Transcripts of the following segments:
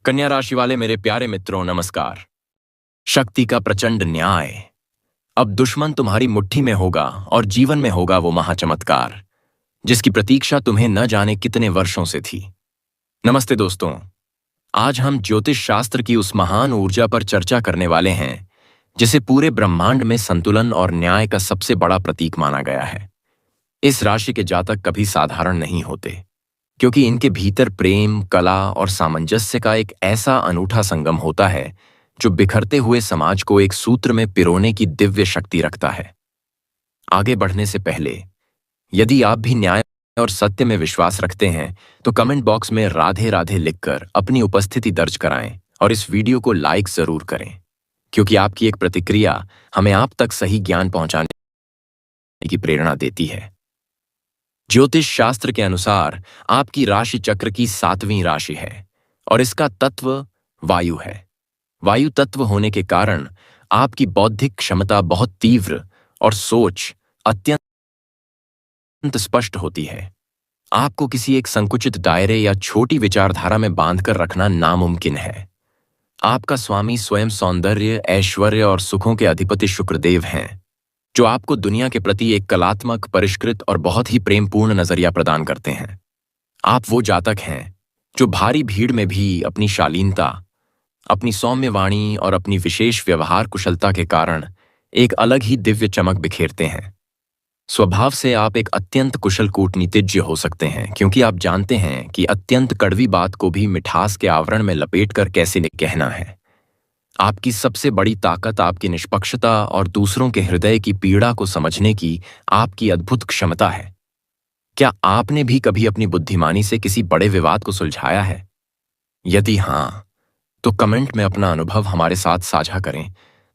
कन्या राशि वाले मेरे प्यारे मित्रों, नमस्कार। शक्ति का प्रचंड न्याय। अब दुश्मन तुम्हारी मुट्ठी में होगा और जीवन में होगा वो महाचमत्कार जिसकी प्रतीक्षा तुम्हें न जाने कितने वर्षों से थी। नमस्ते दोस्तों, आज हम ज्योतिष शास्त्र की उस महान ऊर्जा पर चर्चा करने वाले हैं जिसे पूरे ब्रह्मांड में संतुलन और न्याय का सबसे बड़ा प्रतीक माना गया है। इस राशि के जातक कभी साधारण नहीं होते, क्योंकि इनके भीतर प्रेम, कला और सामंजस्य का एक ऐसा अनूठा संगम होता है जो बिखरते हुए समाज को एक सूत्र में पिरोने की दिव्य शक्ति रखता है। आगे बढ़ने से पहले, यदि आप भी न्याय और सत्य में विश्वास रखते हैं तो कमेंट बॉक्स में राधे राधे लिखकर अपनी उपस्थिति दर्ज कराएं और इस वीडियो को लाइक जरूर करें, क्योंकि आपकी एक प्रतिक्रिया हमें आप तक सही ज्ञान पहुंचाने की प्रेरणा देती है। ज्योतिष शास्त्र के अनुसार आपकी राशि चक्र की 7वीं राशि है और इसका तत्व वायु है। वायु तत्व होने के कारण आपकी बौद्धिक क्षमता बहुत तीव्र और सोच अत्यंत स्पष्ट होती है। आपको किसी एक संकुचित दायरे या छोटी विचारधारा में बांधकर रखना नामुमकिन है। आपका स्वामी स्वयं सौंदर्य, ऐश्वर्य और सुखों के अधिपति शुक्रदेव हैं, जो आपको दुनिया के प्रति एक कलात्मक, परिष्कृत और बहुत ही प्रेमपूर्ण नजरिया प्रदान करते हैं। आप वो जातक हैं जो भारी भीड़ में भी अपनी शालीनता, अपनी सौम्य वाणी और अपनी विशेष व्यवहार कुशलता के कारण एक अलग ही दिव्य चमक बिखेरते हैं। स्वभाव से आप एक अत्यंत कुशल कूटनीतिज्ञ हो सकते हैं, क्योंकि आप जानते हैं कि अत्यंत कड़वी बात को भी मिठास के आवरण में लपेटकर कैसे कहना है। आपकी सबसे बड़ी ताकत आपकी निष्पक्षता और दूसरों के हृदय की पीड़ा को समझने की आपकी अद्भुत क्षमता है। क्या आपने भी कभी अपनी बुद्धिमानी से किसी बड़े विवाद को सुलझाया है? यदि हां, तो कमेंट में अपना अनुभव हमारे साथ साझा करें,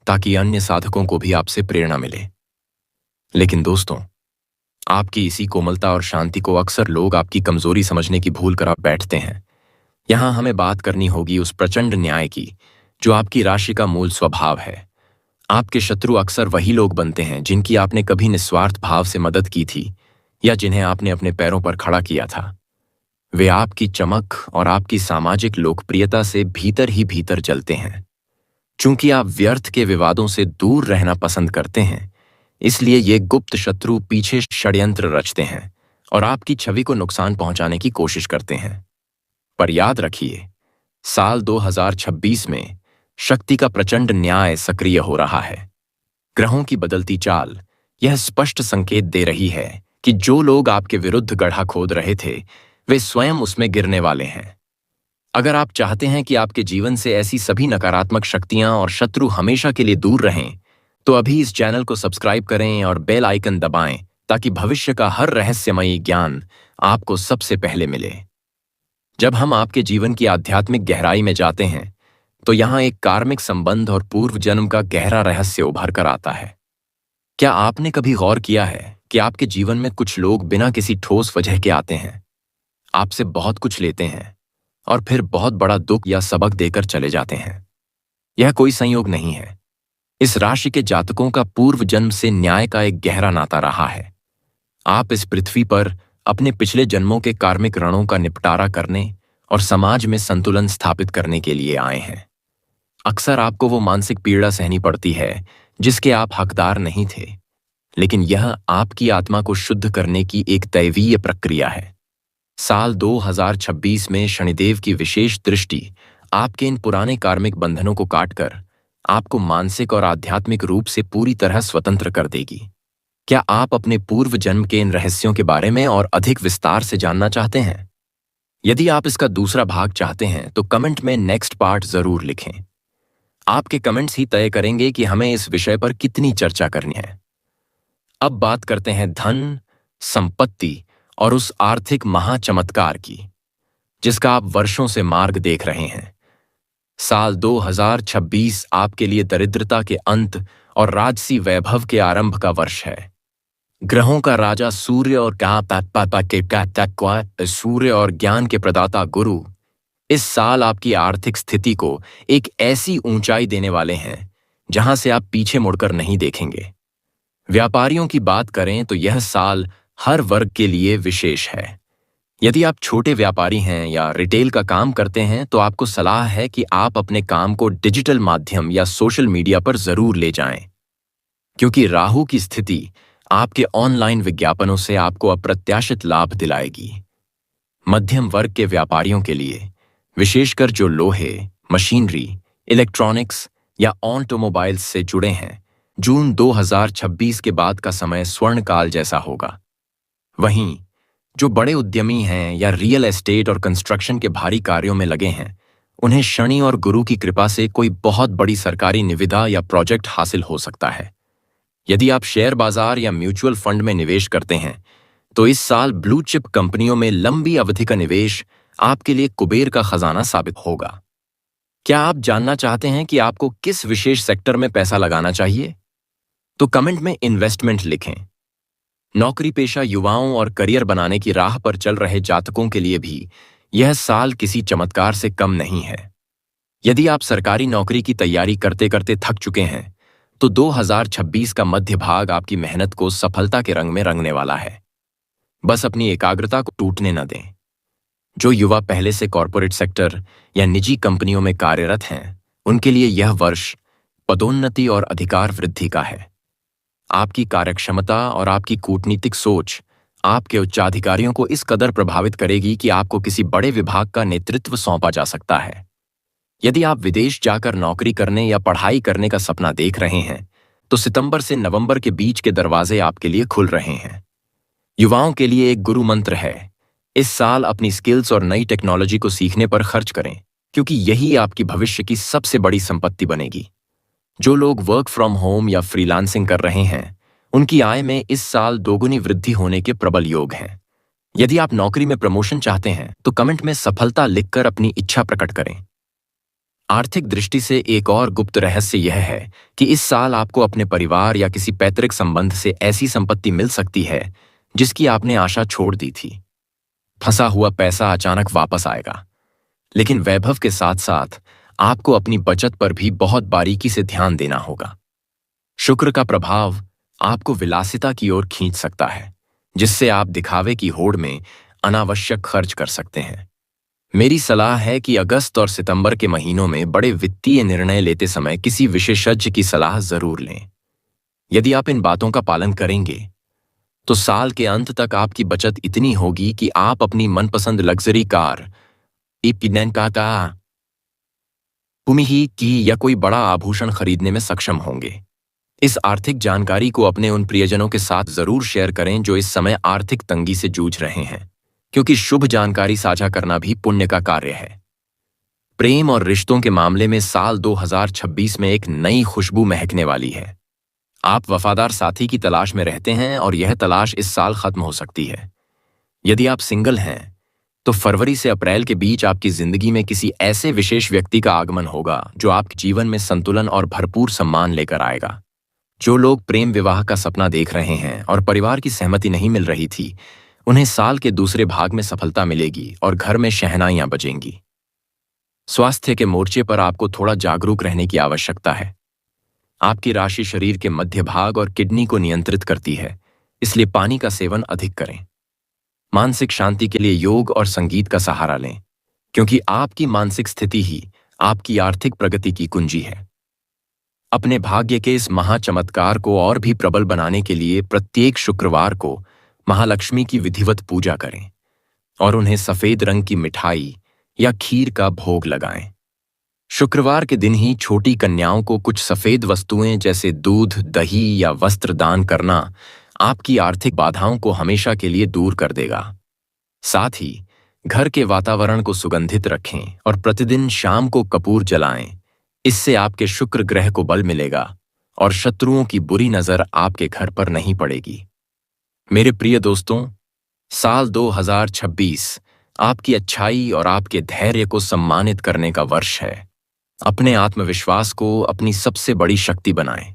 ताकि अन्य साधकों को भी आपसे प्रेरणा मिले। लेकिन दोस्तों, आपकी इसी कोमलता और शांति को अक्सर लोग आपकी कमजोरी समझने की भूल कर बैठते हैं। यहां हमें बात करनी होगी उस प्रचंड न्याय की जो आपकी राशि का मूल स्वभाव है। आपके शत्रु अक्सर वही लोग बनते हैं जिनकी आपने कभी निस्वार्थ भाव से मदद की थी या जिन्हें आपने अपने पैरों पर खड़ा किया था। वे आपकी चमक और आपकी सामाजिक लोकप्रियता से भीतर ही भीतर जलते हैं। चूंकि आप व्यर्थ के विवादों से दूर रहना पसंद करते हैं, इसलिए ये गुप्त शत्रु पीछे षड्यंत्र रचते हैं और आपकी छवि को नुकसान पहुंचाने की कोशिश करते हैं। पर याद रखिए, साल 2026 में शक्ति का प्रचंड न्याय सक्रिय हो रहा है। ग्रहों की बदलती चाल यह स्पष्ट संकेत दे रही है कि जो लोग आपके विरुद्ध गड्ढा खोद रहे थे, वे स्वयं उसमें गिरने वाले हैं। अगर आप चाहते हैं कि आपके जीवन से ऐसी सभी नकारात्मक शक्तियां और शत्रु हमेशा के लिए दूर रहें, तो अभी इस चैनल को सब्सक्राइब करें और बेल आइकन दबाएं, ताकि भविष्य का हर रहस्यमयी ज्ञान आपको सबसे पहले मिले। जब हम आपके जीवन की आध्यात्मिक गहराई में जाते हैं, तो यहां एक कार्मिक संबंध और पूर्व जन्म का गहरा रहस्य उभर कर आता है। क्या आपने कभी गौर किया है कि आपके जीवन में कुछ लोग बिना किसी ठोस वजह के आते हैं, आपसे बहुत कुछ लेते हैं और फिर बहुत बड़ा दुख या सबक देकर चले जाते हैं? यह कोई संयोग नहीं है। इस राशि के जातकों का पूर्व जन्म से न्याय का एक गहरा नाता रहा है। आप इस पृथ्वी पर अपने पिछले जन्मों के कार्मिक रणों का निपटारा करने और समाज में संतुलन स्थापित करने के लिए आए हैं। अक्सर आपको वो मानसिक पीड़ा सहनी पड़ती है जिसके आप हकदार नहीं थे, लेकिन यह आपकी आत्मा को शुद्ध करने की एक दैवीय प्रक्रिया है। साल 2026 में शनिदेव की विशेष दृष्टि आपके इन पुराने कार्मिक बंधनों को काटकर आपको मानसिक और आध्यात्मिक रूप से पूरी तरह स्वतंत्र कर देगी। क्या आप अपने पूर्व जन्म के इन रहस्यों के बारे में और अधिक विस्तार से जानना चाहते हैं? यदि आप इसका दूसरा भाग चाहते हैं तो कमेंट में नेक्स्ट पार्ट जरूर लिखें। आपके कमेंट्स ही तय करेंगे कि हमें इस विषय पर कितनी चर्चा करनी है। अब बात करते हैं धन, संपत्ति और उस आर्थिक महाचमत्कार की जिसका आप वर्षों से मार्ग देख रहे हैं। साल 2026 आपके लिए दरिद्रता के अंत और राजसी वैभव के आरंभ का वर्ष है। ग्रहों का राजा सूर्य और ज्ञान के प्रदाता गुरु इस साल आपकी आर्थिक स्थिति को एक ऐसी ऊंचाई देने वाले हैं जहां से आप पीछे मुड़कर नहीं देखेंगे। व्यापारियों की बात करें तो यह साल हर वर्ग के लिए विशेष है। यदि आप छोटे व्यापारी हैं या रिटेल का काम करते हैं तो आपको सलाह है कि आप अपने काम को डिजिटल माध्यम या सोशल मीडिया पर जरूर ले जाएं, क्योंकि राहु की स्थिति आपके ऑनलाइन विज्ञापनों से आपको अप्रत्याशित लाभ दिलाएगी। मध्यम वर्ग के व्यापारियों के लिए, विशेषकर जो लोहे, मशीनरी, इलेक्ट्रॉनिक्स या ऑटोमोबाइल्स से जुड़े हैं, जून 2026 के बाद का समय स्वर्णकाल जैसा होगा। वहीं जो बड़े उद्यमी हैं या रियल एस्टेट और कंस्ट्रक्शन के भारी कार्यों में लगे हैं, उन्हें शनि और गुरु की कृपा से कोई बहुत बड़ी सरकारी निविदा या प्रोजेक्ट हासिल हो सकता है। यदि आप शेयर बाजार या म्यूचुअल फंड में निवेश करते हैं तो इस साल ब्लू चिप कंपनियों में लंबी अवधि का निवेश आपके लिए कुबेर का खजाना साबित होगा। क्या आप जानना चाहते हैं कि आपको किस विशेष सेक्टर में पैसा लगाना चाहिए? तो कमेंट में इन्वेस्टमेंट लिखें। नौकरी पेशा युवाओं और करियर बनाने की राह पर चल रहे जातकों के लिए भी यह साल किसी चमत्कार से कम नहीं है। यदि आप सरकारी नौकरी की तैयारी करते करते थक चुके हैं तो 2026 का मध्य भाग आपकी मेहनत को सफलता के रंग में रंगने वाला है। बस अपनी एकाग्रता को टूटने न दें। जो युवा पहले से कॉरपोरेट सेक्टर या निजी कंपनियों में कार्यरत हैं, उनके लिए यह वर्ष पदोन्नति और अधिकार वृद्धि का है। आपकी कार्यक्षमता और आपकी कूटनीतिक सोच आपके उच्चाधिकारियों को इस कदर प्रभावित करेगी कि आपको किसी बड़े विभाग का नेतृत्व सौंपा जा सकता है। यदि आप विदेश जाकर नौकरी करने या पढ़ाई करने का सपना देख रहे हैं तो सितंबर से नवंबर के बीच के दरवाजे आपके लिए खुल रहे हैं। युवाओं के लिए एक गुरु मंत्र है, इस साल अपनी स्किल्स और नई टेक्नोलॉजी को सीखने पर खर्च करें, क्योंकि यही आपकी भविष्य की सबसे बड़ी संपत्ति बनेगी। जो लोग वर्क फ्रॉम होम या फ्रीलांसिंग कर रहे हैं, उनकी आय में इस साल दोगुनी वृद्धि होने के प्रबल योग हैं। यदि आप नौकरी में प्रमोशन चाहते हैं तो कमेंट में सफलता लिखकर अपनी इच्छा प्रकट करें। आर्थिक दृष्टि से एक और गुप्त रहस्य यह है कि इस साल आपको अपने परिवार या किसी पैतृक संबंध से ऐसी संपत्ति मिल सकती है जिसकी आपने आशा छोड़ दी थी। फंसा हुआ पैसा अचानक वापस आएगा, लेकिन वैभव के साथ साथ आपको अपनी बचत पर भी बहुत बारीकी से ध्यान देना होगा। शुक्र का प्रभाव आपको विलासिता की ओर खींच सकता है, जिससे आप दिखावे की होड़ में अनावश्यक खर्च कर सकते हैं। मेरी सलाह है कि अगस्त और सितंबर के महीनों में बड़े वित्तीय निर्णय लेते समय किसी विशेषज्ञ की सलाह जरूर लें। यदि आप इन बातों का पालन करेंगे तो साल के अंत तक आपकी बचत इतनी होगी कि आप अपनी मनपसंद लग्जरी कार, भूमि की या कोई बड़ा आभूषण खरीदने में सक्षम होंगे। इस आर्थिक जानकारी को अपने उन प्रियजनों के साथ जरूर शेयर करें जो इस समय आर्थिक तंगी से जूझ रहे हैं, क्योंकि शुभ जानकारी साझा करना भी पुण्य का कार्य है। प्रेम और रिश्तों के मामले में साल 2026 में एक नई खुशबू महकने वाली है। आप वफादार साथी की तलाश में रहते हैं और यह तलाश इस साल खत्म हो सकती है। यदि आप सिंगल हैं तो फरवरी से अप्रैल के बीच आपकी जिंदगी में किसी ऐसे विशेष व्यक्ति का आगमन होगा जो आपके जीवन में संतुलन और भरपूर सम्मान लेकर आएगा। जो लोग प्रेम विवाह का सपना देख रहे हैं और परिवार की सहमति नहीं मिल रही थी, उन्हें साल के दूसरे भाग में सफलता मिलेगी और घर में शहनाइयां बजेंगी। स्वास्थ्य के मोर्चे पर आपको थोड़ा जागरूक रहने की आवश्यकता है। आपकी राशि शरीर के मध्य भाग और किडनी को नियंत्रित करती है, इसलिए पानी का सेवन अधिक करें। मानसिक शांति के लिए योग और संगीत का सहारा लें, क्योंकि आपकी मानसिक स्थिति ही आपकी आर्थिक प्रगति की कुंजी है। अपने भाग्य के इस महाचमत्कार को और भी प्रबल बनाने के लिए प्रत्येक शुक्रवार को महालक्ष्मी की विधिवत पूजा करें और उन्हें सफेद रंग की मिठाई या खीर का भोग लगाएं। शुक्रवार के दिन ही छोटी कन्याओं को कुछ सफेद वस्तुएं जैसे दूध, दही या वस्त्र दान करना आपकी आर्थिक बाधाओं को हमेशा के लिए दूर कर देगा। साथ ही घर के वातावरण को सुगंधित रखें और प्रतिदिन शाम को कपूर जलाएं। इससे आपके शुक्र ग्रह को बल मिलेगा और शत्रुओं की बुरी नजर आपके घर पर नहीं पड़ेगी। मेरे प्रिय दोस्तों, साल 2026 आपकी अच्छाई और आपके धैर्य को सम्मानित करने का वर्ष है। अपने आत्मविश्वास को अपनी सबसे बड़ी शक्ति बनाएं।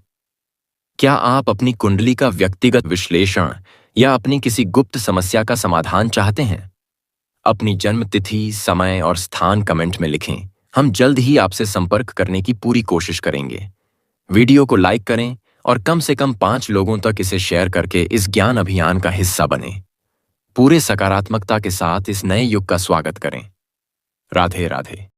क्या आप अपनी कुंडली का व्यक्तिगत विश्लेषण या अपनी किसी गुप्त समस्या का समाधान चाहते हैं? अपनी जन्म तिथि, समय और स्थान कमेंट में लिखें। हम जल्द ही आपसे संपर्क करने की पूरी कोशिश करेंगे। वीडियो को लाइक करें और कम से कम 5 लोगों तक इसे शेयर करके इस ज्ञान अभियान का हिस्सा बनें। पूरे सकारात्मकता के साथ इस नए युग का स्वागत करें। राधे राधे।